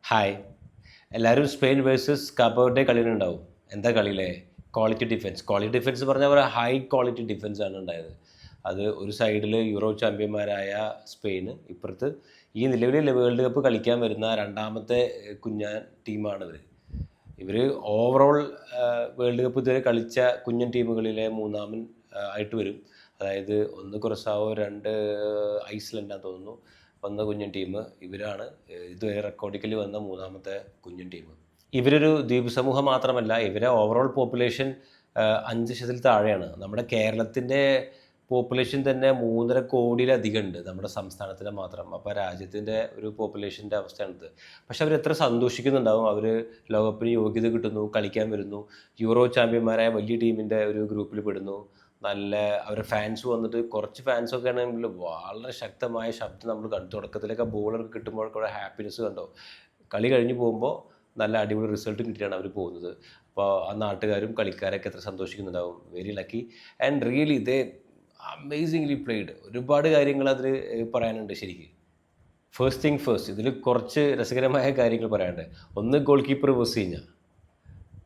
Hi. എല്ലാവരും Spain versus KAAPA കളിയിലുണ്ടാവും. എന്താ കളിയിലെ ക്വാളിറ്റി ഡിഫൻസ് പറഞ്ഞാൽ ഒരു ഹൈ ക്വാളിറ്റി ഡിഫൻസാണ് ഉണ്ടായത്. അത് ഒരു സൈഡിൽ യൂറോ ചാമ്പ്യന്മാരായ സ്പെയിന്, ഇപ്പുറത്ത് ഈ നിലവിലെ വേൾഡ് കപ്പ് കളിക്കാൻ വരുന്ന രണ്ടാമത്തെ കുഞ്ഞൻ ടീമാണിവർ. ഇവർ ഓവറോൾ വേൾഡ് കപ്പ് ഇതുവരെ കളിച്ച കുഞ്ഞൻ ടീമുകളിലെ മൂന്നാമൻ ആയിട്ട് വരും. അതായത് ഒന്ന് കുറസാവോ, രണ്ട് ഐസ്ലൻഡാന്ന് തോന്നുന്നു, വന്ന കുഞ്ഞൻ ടീം. ഇവരാണ് ഇതുവരെ റെക്കോർഡിക്കലി വന്ന മൂന്നാമത്തെ കുഞ്ഞൻ ടീം. ഇവരൊരു ദ്വീപ് സമൂഹം മാത്രമല്ല, ഇവരെ ഓവറോൾ പോപ്പുലേഷൻ 5% താഴെയാണ്. നമ്മുടെ കേരളത്തിൻ്റെ പോപ്പുലേഷൻ തന്നെ 3.5 കോടിയിലധികം ഉണ്ട് നമ്മുടെ സംസ്ഥാനത്തിൻ്റെ മാത്രം. അപ്പോൾ രാജ്യത്തിൻ്റെ ഒരു പോപ്പുലേഷൻ്റെ അവസ്ഥയാണിത്. പക്ഷെ അവരെത്ര സന്തോഷിക്കുന്നുണ്ടാവും. അവർ ലോകകപ്പിന് യോഗ്യത കിട്ടുന്നു, കളിക്കാൻ വരുന്നു, യൂറോ ചാമ്പ്യന്മാരായ വലിയ ടീമിൻ്റെ ഒരു ഗ്രൂപ്പിൽ പെടുന്നു. നല്ല അവരുടെ ഫാൻസ് വന്നിട്ട്, കുറച്ച് ഫാൻസൊക്കെ ആണെങ്കിൽ വളരെ ശക്തമായ ശബ്ദം നമ്മൾ കണ്ടു. തുടക്കത്തിലൊക്കെ ബോളൊക്കെ കിട്ടുമ്പോഴൊക്കെ ഹാപ്പിനെസ് കണ്ടോ. കളി കഴിഞ്ഞ് പോകുമ്പോൾ നല്ല അടിപൊളി റിസൾട്ട് കിട്ടിയാണ് അവർ പോകുന്നത്. അപ്പോൾ ആ നാട്ടുകാരും കളിക്കാരൊക്കെ എത്ര സന്തോഷിക്കുന്നുണ്ടാവും. Very lucky and really they amazingly played. ഒരുപാട് കാര്യങ്ങൾ അതിൽ പറയാനുണ്ട് ശരിക്കും. ഫസ്റ്റ് തിങ് ഫസ്റ്റ്, ഇതിൽ കുറച്ച് രസകരമായ കാര്യങ്ങൾ പറയാനുണ്ട്. ഒന്ന്, ഗോൾ കീപ്പർ വസീഞ്ഞ.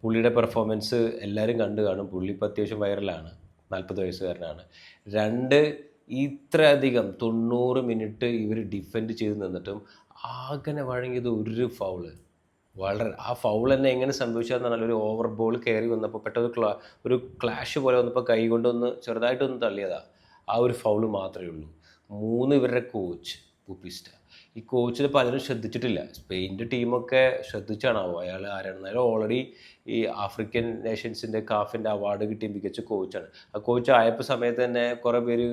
പുള്ളിയുടെ പെർഫോമൻസ് എല്ലാവരും കണ്ടു കാണും. പുള്ളി ഇപ്പോൾ അത്യാവശ്യം വൈറലാണ്. 40 വയസ്സുകാരനാണ്. രണ്ട്, ഇത്രയധികം 90 മിനിറ്റ് ഇവർ ഡിഫെൻഡ് ചെയ്ത് നിന്നിട്ടും ആകെ വഴങ്ങിയത് ഒരു ഫൗള്. വളരെ ആ ഫൗൾ തന്നെ എങ്ങനെ സംഭവിച്ചതെന്ന് പറഞ്ഞാൽ, ഒരു ഓവർ ബോൾ കയറി വന്നപ്പോൾ പെട്ടെന്ന് ഒരു ക്ലാഷ് പോലെ വന്നപ്പോൾ കൈ കൊണ്ടൊന്ന് ചെറുതായിട്ടൊന്ന് തള്ളിയതാണ്. ആ ഒരു ഫൗള് മാത്രമേ ഉള്ളൂ. 3, ഇവരുടെ കോച്ച് പുപ്പിസ്റ്റ. ഈ കോച്ചിനെ പലരും ശ്രദ്ധിച്ചിട്ടില്ല. സ്പെയിൻ്റെ ടീമൊക്കെ ശ്രദ്ധിച്ചാണാവോ അയാൾ ആരാണെന്ന്. അയാൾ ഓൾറെഡി ഈ ആഫ്രിക്കൻ നേഷൻസിൻ്റെ കാഫിൻ്റെ അവാർഡ് കിട്ടിയ മികച്ച കോച്ചാണ്. ആ കോച്ച് ആയപ്പോൾ സമയത്ത് തന്നെ കുറേ പേര്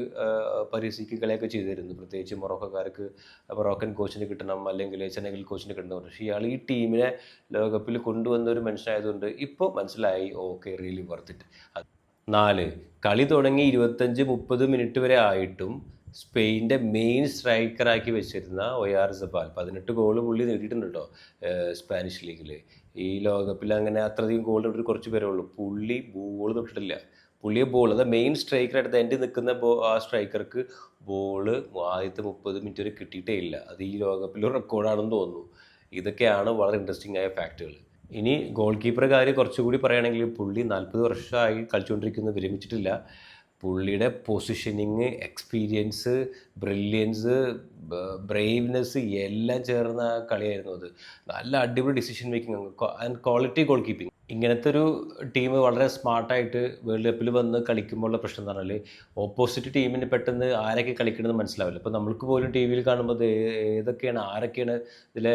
പരിഹസിക്കുകയൊക്കെ ചെയ്തിരുന്നു. പ്രത്യേകിച്ച് മൊറോക്കൻ കോച്ചിന് കിട്ടണം, അല്ലെങ്കിൽ സെനഗൽ കോച്ചിന് കിട്ടണം. പക്ഷേ ഇയാൾ ഈ ടീമിനെ ലോകകപ്പിൽ കൊണ്ടുവന്ന ഒരു മനുഷ്യനായതുകൊണ്ട് ഇപ്പോൾ മനസ്സിലായി, ഓക്കെ, റിയലി വർത്ത് ഇറ്റ്. 4, കളി തുടങ്ങി 25-30 മിനിറ്റ് വരെ ആയിട്ടും സ്പെയിൻ്റെ മെയിൻ സ്ട്രൈക്കറാക്കി വെച്ചിരുന്ന ഒയാർസബാൽ 18 ഗോള് പുള്ളി നേടിയിട്ടുണ്ട് കേട്ടോ സ്പാനിഷ് ലീഗിൽ. ഈ ലോകകപ്പിൽ അങ്ങനെ അത്രയധികം ഗോൾ നേടിയിട്ട് കുറച്ച് പേരേ ഉള്ളൂ. പുള്ളി ബോൾ തൊട്ടിട്ടില്ല. പുള്ളിയെ ബോൾ, അത് മെയിൻ സ്ട്രൈക്കറായിട്ട് എൻ്റെ നിൽക്കുന്ന ആ സ്ട്രൈക്കർക്ക് ബോള് ആദ്യത്തെ 30 മിനിറ്റ് വരെ കിട്ടിയിട്ടേ ഇല്ല. അത് ഈ ലോകകപ്പിൽ റെക്കോർഡാണെന്ന് തോന്നുന്നു. ഇതൊക്കെയാണ് വളരെ ഇൻട്രസ്റ്റിംഗ് ആയ ഫാക്റ്റുകൾ. ഇനി ഗോൾ കീപ്പറുടെ കാര്യം കുറച്ചുകൂടി പറയുകയാണെങ്കിൽ, പുള്ളി 40 വർഷമായി കളിച്ചുകൊണ്ടിരിക്കുന്നത്, വിരമിച്ചിട്ടില്ല. പുള്ളിയുടെ പൊസിഷനിങ്, എക്സ്പീരിയൻസ്, ബ്രില്യൻസ്, ബ്രേവ്നെസ് എല്ലാം ചേർന്ന കളിയായിരുന്നു അത്. നല്ല അടിപൊളി decision making and quality goal keeping. ഇങ്ങനത്തെ ഒരു ടീം വളരെ സ്മാർട്ടായിട്ട് വേൾഡ് കപ്പിൽ വന്ന് കളിക്കുമ്പോഴുള്ള പ്രശ്നം എന്ന് പറഞ്ഞാൽ, ഓപ്പോസിറ്റ് ടീമിന് പെട്ടെന്ന് ആരൊക്കെ കളിക്കണമെന്ന് മനസ്സിലാവില്ല. ഇപ്പോൾ നമ്മൾക്ക് പോലും ടി വിയിൽ കാണുമ്പോൾ ഏതൊക്കെയാണ് ആരൊക്കെയാണ് ഇതിലെ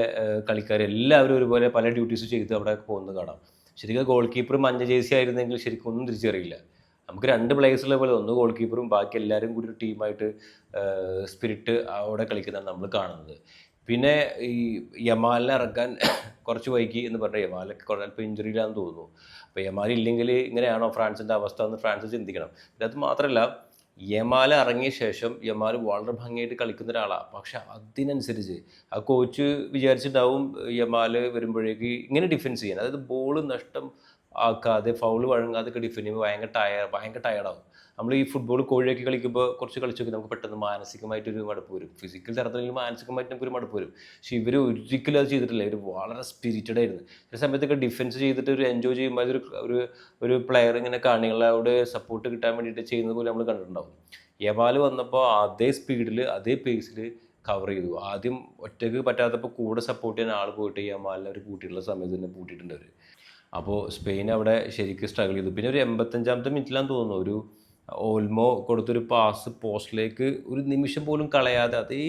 കളിക്കാർ, എല്ലാവരും ഒരുപോലെ പല ഡ്യൂട്ടീസ് ചെയ്ത് അവിടെ പോകുന്നത് കാണാം. ശരിക്കും ഗോൾ കീപ്പർ മഞ്ഞ ജേഴ്സി ആയിരുന്നെങ്കിൽ ശരിക്കും ഒന്നും തിരിച്ചറിയില്ല. നമുക്ക് 2 പ്ലേയേഴ്സുള്ള പോലെ, ഒന്ന് ഗോൾ കീപ്പറും ബാക്കി എല്ലാവരും കൂടി ഒരു ടീമായിട്ട് സ്പിരിറ്റ് അവിടെ കളിക്കുന്നതാണ് നമ്മൾ കാണുന്നത്. പിന്നെ ഈ യമാലിനെ ഇറക്കാൻ കുറച്ച് വൈകി എന്ന് പറഞ്ഞാൽ, യമാലൊക്കെ അല്പം ഇഞ്ചുറിയിലാണെന്ന് തോന്നുന്നു. അപ്പോൾ യമാൽ ഇല്ലെങ്കിൽ ഇങ്ങനെയാണോ ഫ്രാൻസിൻ്റെ അവസ്ഥ എന്ന് ഫ്രാൻസ് ചിന്തിക്കണം. അത് മാത്രമല്ല, യമാൽ ഇറങ്ങിയ ശേഷം യമാൽ വളരെ ഭംഗിയായിട്ട് കളിക്കുന്ന ഒരാളാണ്. പക്ഷെ അതിനനുസരിച്ച് ആ കോച്ച് വിചാരിച്ചിട്ടുണ്ടാവും യമാൽ വരുമ്പോഴേക്ക് ഇങ്ങനെ ഡിഫെൻസ് ചെയ്യാൻ, അതായത് ബോൾ നഷ്ടം ആക്കാതെ ഫൗള് വഴങ്ങാതൊക്കെ ഡിഫെൻഡ് ചെയ്യുമ്പോൾ ഭയങ്കര ടയർഡാവും. നമ്മൾ ഈ ഫുട്ബോൾ കോഴിയൊക്കെ കളിക്കുമ്പോൾ കുറച്ച് കളിച്ച് നോക്കി നമുക്ക് പെട്ടെന്ന് മാനസികമായിട്ടൊരു മടുപ്പ് വരും. ഫിസിക്കൽ തരത്തിലെങ്കിൽ മാനസികമായിട്ട് നമുക്കൊരു മടുപ്പ് വരും. പക്ഷേ ഇവർ ഒരിക്കലും അത് ചെയ്തിട്ടില്ല. ഇവർ വളരെ സ്പിരിറ്റഡ് ആയിരുന്നു. ചില സമയത്തൊക്കെ ഡിഫെൻസ് ചെയ്തിട്ട് ഒരു എൻജോയ് ചെയ്യുമ്പോൾ അതൊരു ഒരു ഒരു പ്ലെയർ ഇങ്ങനെ കാണികളോട് സപ്പോർട്ട് കിട്ടാൻ വേണ്ടിയിട്ട് ചെയ്യുന്നത് പോലെ നമ്മൾ കണ്ടിട്ടുണ്ടാവും. യമാൽ വന്നപ്പോൾ അതേ സ്പീഡിൽ അതേ പേസിൽ കവർ ചെയ്തു. ആദ്യം ഒറ്റയ്ക്ക് പറ്റാത്തപ്പോൾ കൂടെ സപ്പോർട്ട് ചെയ്യാൻ ആൾ പോയിട്ട് യമാലിനെ അവർ കൂട്ടിയിട്ടുള്ള സമയത്ത് തന്നെ പൂട്ടിയിട്ടുണ്ട് അവർ. അപ്പോൾ സ്പെയിൻ അവിടെ ശരിക്കും സ്ട്രഗിൾ ചെയ്തു. പിന്നെ ഒരു 85-ാമത്തെ മിനിറ്റിലാന്ന് തോന്നുന്നു, ഒരു ഓൾമോ കൊടുത്തൊരു പാസ് പോസ്റ്റിലേക്ക് ഒരു നിമിഷം പോലും കളയാതെ അതേ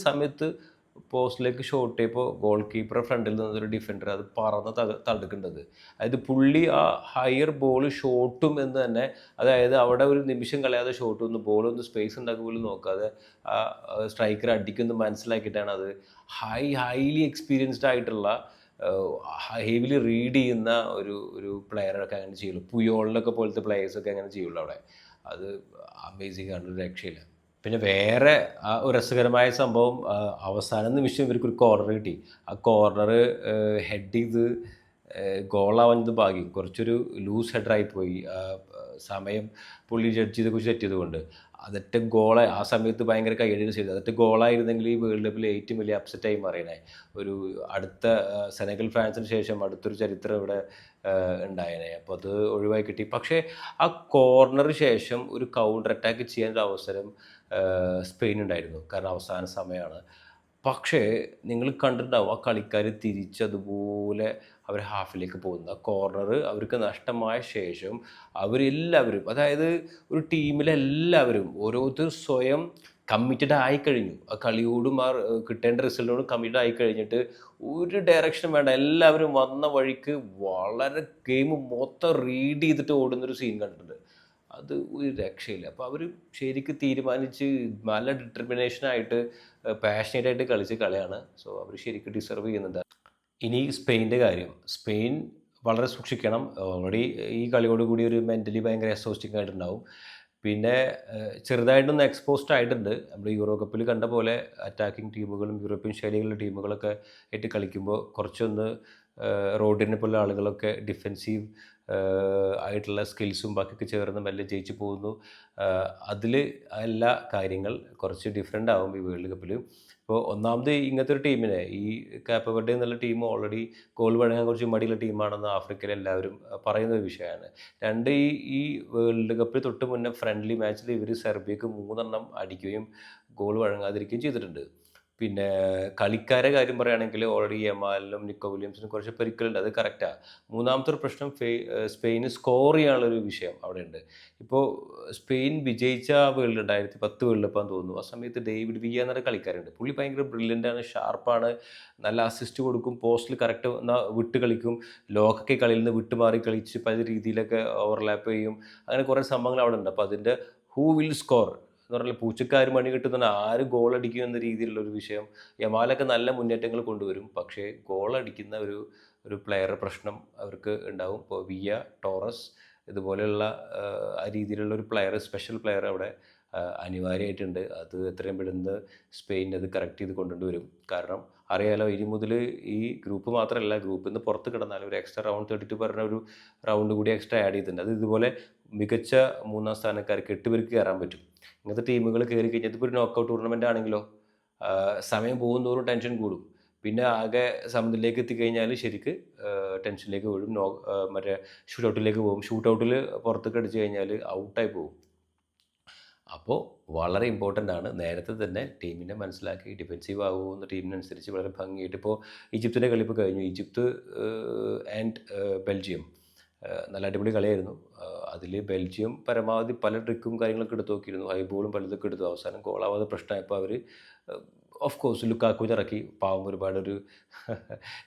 സമയത്ത് പോസ്റ്റിലേക്ക് ഷോട്ട് ചെയ്യപ്പോൾ ഗോൾ കീപ്പറെ ഫ്രണ്ടിൽ നിന്നൊരു ഡിഫൻഡർ അത് പറന്ന് തടുക്കേണ്ടത്. അതായത് പുള്ളി ആ ഹയർ ബോൾ ഷോട്ടും എന്ന് തന്നെ, അതായത് അവിടെ ഒരു നിമിഷം കളയാതെ ഷോട്ട് ഒന്ന് ബോളൊന്ന് സ്പേസ് ഉണ്ടാക്കുക പോലും നോക്കാതെ ആ സ്ട്രൈക്കർ അടിക്കുമെന്ന് മനസ്സിലാക്കിയിട്ടാണ് അത്. ഹൈലി എക്സ്പീരിയൻസ്ഡ് ആയിട്ടുള്ള ഹെവിലി റീഡ് ചെയ്യുന്ന ഒരു പ്ലെയറൊക്കെ അങ്ങനെ ചെയ്യുള്ളൂ. പുയോളിനൊക്കെ പോലത്തെ പ്ലെയേഴ്സൊക്കെ അങ്ങനെ ചെയ്യുള്ളൂ അവിടെ. അത് അമേസിംഗ് ആണ്, ഒരു രക്ഷയില്ല. പിന്നെ വേറെ ഒരു രസകരമായ സംഭവം, അവസാന നിമിഷം ഇവർക്കൊരു കോർണർ കിട്ടി. ആ കോർണർ ഹെഡ് ചെയ്ത് ഗോളാവുന്നത് ഭാഗ്യം. കുറച്ചൊരു ലൂസ് ഹെഡറായിപ്പോയി. സമയം പുള്ളി ജഡ്ജ് ചെയ്ത് സെറ്റ് ചെയ്തുകൊണ്ട്. അതൊറ്റ ഗോള് ആ സമയത്ത് ഭയങ്കര കയ്യടിയുടെ ചെയ്തു. അതൊറ്റ ഗോളായിരുന്നെങ്കിൽ ഈ വേൾഡ് കപ്പിൽ ഏറ്റവും വലിയ അപ്സെറ്റായി മാറിയേനെ. ഒരു അടുത്ത സെനഗൽ ഫ്രാൻസിന് ശേഷം അടുത്തൊരു ചരിത്രം ഇവിടെ ഉണ്ടായേനെ. അപ്പോൾ അത് ഒഴിവായി കിട്ടി. പക്ഷേ ആ കോർണറിന് ശേഷം ഒരു കൗണ്ടർ അറ്റാക്ക് ചെയ്യാനൊരു അവസരം സ്പെയിനുണ്ടായിരുന്നു. കാരണം അവസാന സമയമാണ്. പക്ഷേ നിങ്ങൾ കണ്ടിട്ടുണ്ടാവും ആ കളിക്കാർ തിരിച്ചതുപോലെ അവർ ഹാഫിലേക്ക് പോകുന്നത്. ആ കോർണർ അവർക്ക് നഷ്ടമായ ശേഷം അവരെല്ലാവരും, അതായത് ഒരു ടീമിലെല്ലാവരും ഓരോരുത്തർ സ്വയം കമ്മിറ്റഡ് ആയിക്കഴിഞ്ഞു. ആ കളിയോടും ആ കിട്ടേണ്ട റിസൾട്ടോടും കമ്മിറ്റഡ് ആയി കഴിഞ്ഞിട്ട് ഒരു ഡയറക്ഷനും വേണ്ട, എല്ലാവരും വന്ന വഴിക്ക് വളരെ ഗെയിം മൊത്തം റീഡ് ചെയ്തിട്ട് ഓടുന്നൊരു സീൻ കണ്ടിട്ടുണ്ട്. അത് ഒരു രക്ഷയില്ല. അപ്പോൾ അവർ ശരിക്കും തീരുമാനിച്ച് നല്ല ഡിറ്റർമിനേഷനായിട്ട് പാഷനേറ്റായിട്ട് കളിച്ച കളിയാണ്. സോ അവർ ശരിക്കും ഡിസർവ് ചെയ്യുന്നുണ്ട്. ഇനി സ്പെയിൻ്റെ കാര്യം. സ്പെയിൻ വളരെ സൂക്ഷിക്കണം. ഓൾറെഡി ഈ കളിയോട് കൂടി ഒരു മെൻ്റലി ഭയങ്കര എക്സോസ്റ്റിംഗ് ആയിട്ടുണ്ടാവും. പിന്നെ ചെറുതായിട്ടൊന്ന് എക്സ്പോസ്ഡ് ആയിട്ടുണ്ട്. നമ്മൾ യൂറോ കപ്പിൽ കണ്ട പോലെ അറ്റാക്കിംഗ് ടീമുകളും യൂറോപ്യൻ ശൈലികളുടെ ടീമുകളൊക്കെ ആയിട്ട് കളിക്കുമ്പോൾ കുറച്ചൊന്ന് റോഡിനെ പോലെ ആളുകളൊക്കെ ഡിഫെൻസീവ് ആയിട്ടുള്ള സ്കിൽസും ബാക്കിയൊക്കെ ചേർന്ന് മെല്ലെ ജയിച്ചു പോകുന്നു. അതിൽ എല്ലാ കാര്യങ്ങൾ കുറച്ച് ഡിഫറെൻ്റ് ആവും ഈ വേൾഡ് കപ്പിൽ. ഇപ്പോൾ ഒന്നാമത് ഇങ്ങനത്തെ ഒരു ടീമിനെ, ഈ കാപ്പ വെർഡെ എന്നുള്ള ടീം ഓൾറെഡി ഗോൾ വഴങ്ങാൻ കുറച്ച് മടിയുള്ള ടീമാണെന്ന് ആഫ്രിക്കയിലെ എല്ലാവരും പറയുന്ന ഒരു വിഷയമാണ്. രണ്ട്, ഈ വേൾഡ് കപ്പിൽ തൊട്ട് മുന്നേ ഫ്രണ്ട്ലി മാച്ചിൽ ഇവർ സെർബിയക്ക് 3 അടിക്കുകയും ഗോൾ വഴങ്ങാതിരിക്കുകയും ചെയ്തിട്ടുണ്ട്. പിന്നെ കളിക്കാരെ കാര്യം പറയുകയാണെങ്കിൽ ഓൾറെഡി യമാലിനും നിക്കോ വില്യംസിനും കുറച്ച് പരിക്കലുണ്ട്, അത് കറക്റ്റാണ്. മൂന്നാമത്തെ ഒരു പ്രശ്നം സ്പെയിന് സ്കോർ ചെയ്യാനുള്ളൊരു വിഷയം അവിടെ ഉണ്ട്. ഇപ്പോൾ സ്പെയിൻ വിജയിച്ച വേൾഡ് 2010 വേൾഡ് കപ്പാന്ന് തോന്നുന്നു. ആ സമയത്ത് ഡേവിഡ് വിയ എന്നൊരു കളിക്കാരുണ്ട്. പുള്ളി ഭയങ്കര ബ്രില്യൻ്റാണ്, ഷാർപ്പാണ്, നല്ല അസിസ്റ്റ് കൊടുക്കും, പോസ്റ്റിൽ കറക്റ്റ് വിട്ട് കളിക്കും, ലോക്കൊക്കെ കളിയിൽ നിന്ന് വിട്ടുമാറി കളിച്ച് പല രീതിയിലൊക്കെ ഓവർലാപ്പ് ചെയ്യും. അങ്ങനെ കുറേ സംഭവങ്ങൾ അവിടെ ഉണ്ട്. അപ്പോൾ അതിൻ്റെ ഹൂ വിൽ സ്കോർ എന്ന് പറഞ്ഞാൽ പൂച്ചക്കാർ മണി കിട്ടുന്ന ആര് ഗോൾ അടിക്കും എന്ന രീതിയിലുള്ളൊരു വിഷയം. യമാലൊക്കെ നല്ല മുന്നേറ്റങ്ങൾ കൊണ്ടുവരും, പക്ഷേ ഗോൾ അടിക്കുന്ന ഒരു പ്ലെയർ പ്രശ്നം അവർക്ക് ഉണ്ടാവും. ഇപ്പോൾ വിയ, ടോറസ് ഇതുപോലെയുള്ള ആ രീതിയിലുള്ള ഒരു പ്ലെയർ, സ്പെഷ്യൽ പ്ലെയർ അവിടെ അനിവാര്യമായിട്ടുണ്ട്. അത് എത്രയും പെടുന്നത് സ്പെയിൻ അത് കറക്റ്റ് ചെയ്ത് കൊണ്ടുവരും. കാരണം അറിയാലോ, ഇനി മുതൽ ഈ ഗ്രൂപ്പ് മാത്രമല്ല, ഗ്രൂപ്പിൽ നിന്ന് പുറത്ത് കിടന്നാൽ ഒരു എക്സ്ട്രാ റൗണ്ട് 32 പറഞ്ഞ ഒരു റൗണ്ട് കൂടി എക്സ്ട്രാ ആഡ് ചെയ്തിട്ടുണ്ട്. അത് ഇതുപോലെ മികച്ച 3 സ്ഥാനക്കാർക്ക് 8 പേർക്ക് കയറാൻ പറ്റും. ഇങ്ങനത്തെ ടീമുകൾ കയറി കഴിഞ്ഞാൽ ഇപ്പോൾ ഒരു നോക്കൗട്ട് ടൂർണമെൻ്റ് ആണെങ്കിലോ സമയം പോകുന്തോറും ടെൻഷൻ കൂടും. പിന്നെ ആകെ സമനിലേക്ക് എത്തിക്കഴിഞ്ഞാൽ ശരിക്ക് ടെൻഷനിലേക്ക് വീഴും. മറ്റേ ഷൂട്ടൗട്ടിലേക്ക് പോകും. ഷൂട്ടൗട്ടിൽ പുറത്തേക്ക് അടിച്ചു കഴിഞ്ഞാൽ ഔട്ടായി പോകും. അപ്പോൾ വളരെ ഇമ്പോർട്ടൻ്റ് ആണ് നേരത്തെ തന്നെ ടീമിനെ മനസ്സിലാക്കി ഡിഫെൻസീവ് ആകുമെന്ന് ടീമിനനുസരിച്ച് വളരെ ഭംഗിയായിട്ട്. ഇപ്പോൾ ഈജിപ്തിൻ്റെ കളി ഇപ്പോൾ കഴിഞ്ഞു. ഈജിപ്ത് ആൻഡ് ബെൽജിയം നല്ല അടിപൊളി കളിയായിരുന്നു. അതിൽ ബെൽജിയം പരമാവധി പല ട്രിക്കും കാര്യങ്ങളൊക്കെ എടുത്ത് നോക്കിയിരുന്നു, ഹൈ ബോളും പലതൊക്കെ എടുത്തു. അവസാനം ഗോളാവാതെ പ്രശ്നമായപ്പോൾ അവർ ഓഫ് കോഴ്സ് ലുക്കാക്കുവിനെ ഇറക്കി. പാവം ഒരുപാടൊരു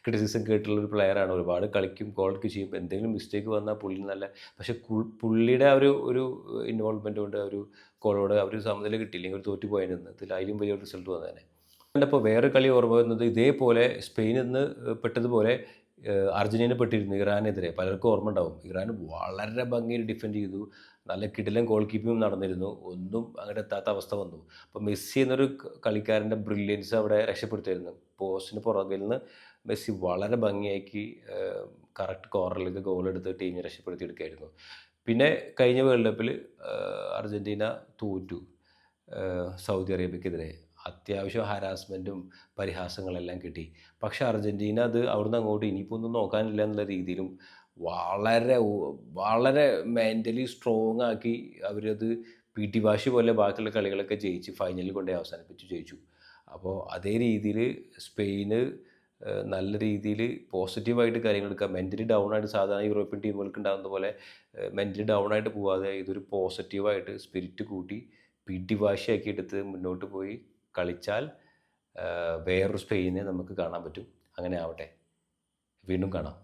ക്രിറ്റിസിസം കേട്ടുള്ളൊരു പ്ലെയറാണ്, ഒരുപാട് കളിക്കും, ഗോൾക്ക് ചെയ്യും. എന്തെങ്കിലും മിസ്റ്റേക്ക് വന്നാൽ പുള്ളി നല്ല, പക്ഷേ പുള്ളിയുടെ ആ ഒരു ഇൻവോൾവ്മെൻ്റ് കൊണ്ട് ഒരു ഗോളോട് അവർ സമനില കിട്ടിയില്ലെങ്കിൽ ഒരു തോറ്റു പോയതിൽ നിന്ന് അതിലും വലിയൊരു റിസൾട്ട് വന്നേനെ. അപ്പോൾ വേറെ കളി ഓർമ്മ വരുന്നത് ഇതേപോലെ സ്പെയിനിൽ നിന്ന് പെട്ടതുപോലെ അർജൻറ്റീന പെട്ടിരുന്നു ഇറാനെതിരെ. പലർക്കും ഓർമ്മ ഉണ്ടാവും. ഇറാൻ വളരെ ഭംഗിയിൽ ഡിഫെൻഡ് ചെയ്തു, നല്ല കിടിലൻ ഗോൾ കീപ്പിങ്ങും നടന്നിരുന്നു. ഒന്നും അങ്ങനെ എത്താത്ത അവസ്ഥ വന്നു. അപ്പോൾ മെസ്സി എന്നൊരു കളിക്കാരൻ്റെ ബ്രില്യൻസ് അവിടെ രക്ഷപ്പെടുത്തിയിരുന്നു. പോസ്റ്റിന് പുറകിൽ നിന്ന് മെസ്സി വളരെ ഭംഗിയാക്കി കറക്റ്റ് കോർണറിലേക്ക് ഗോളെടുത്ത് ടീമിനെ രക്ഷപ്പെടുത്തിയെടുക്കുകയായിരുന്നു. പിന്നെ കഴിഞ്ഞ വേൾഡ് കപ്പിൽ അർജൻറ്റീന തോറ്റു സൗദി അറേബ്യക്കെതിരെ. അത്യാവശ്യം ഹരാസ്മെൻറ്റും പരിഹാസങ്ങളെല്ലാം കിട്ടി. പക്ഷേ അർജൻറ്റീന അത് അവിടുന്ന് അങ്ങോട്ട് ഇനിയിപ്പോൾ ഒന്നും നോക്കാനില്ല എന്നുള്ള രീതിയിലും വളരെ വളരെ മെൻ്റലി സ്ട്രോങ് ആക്കി അവരത് PT വാശി പോലെ ബാക്കിയുള്ള കളികളൊക്കെ ജയിച്ച് ഫൈനലിൽ കൊണ്ടുപോയി അവസാനിപ്പിച്ച് ജയിച്ചു. അപ്പോൾ അതേ രീതിയിൽ സ്പെയിന് നല്ല രീതിയിൽ പോസിറ്റീവായിട്ട് കാര്യങ്ങൾ എടുക്കുക. മെൻ്റലി ഡൗൺ ആയിട്ട് സാധാരണ യൂറോപ്യൻ ടീമുകൾക്ക് ഉണ്ടാകുന്ന പോലെ മെൻ്റലി ഡൗൺ ആയിട്ട് പോകാതെ ഇതൊരു പോസിറ്റീവായിട്ട് സ്പിരിറ്റ് കൂട്ടി PT വാശിയാക്കി എടുത്ത് മുന്നോട്ട് പോയി കളിച്ചാൽ വേറൊരു സ്പെയിനെ നമുക്ക് കാണാൻ പറ്റും. അങ്ങനെ ആവട്ടെ. വീണ്ടും കാണാം.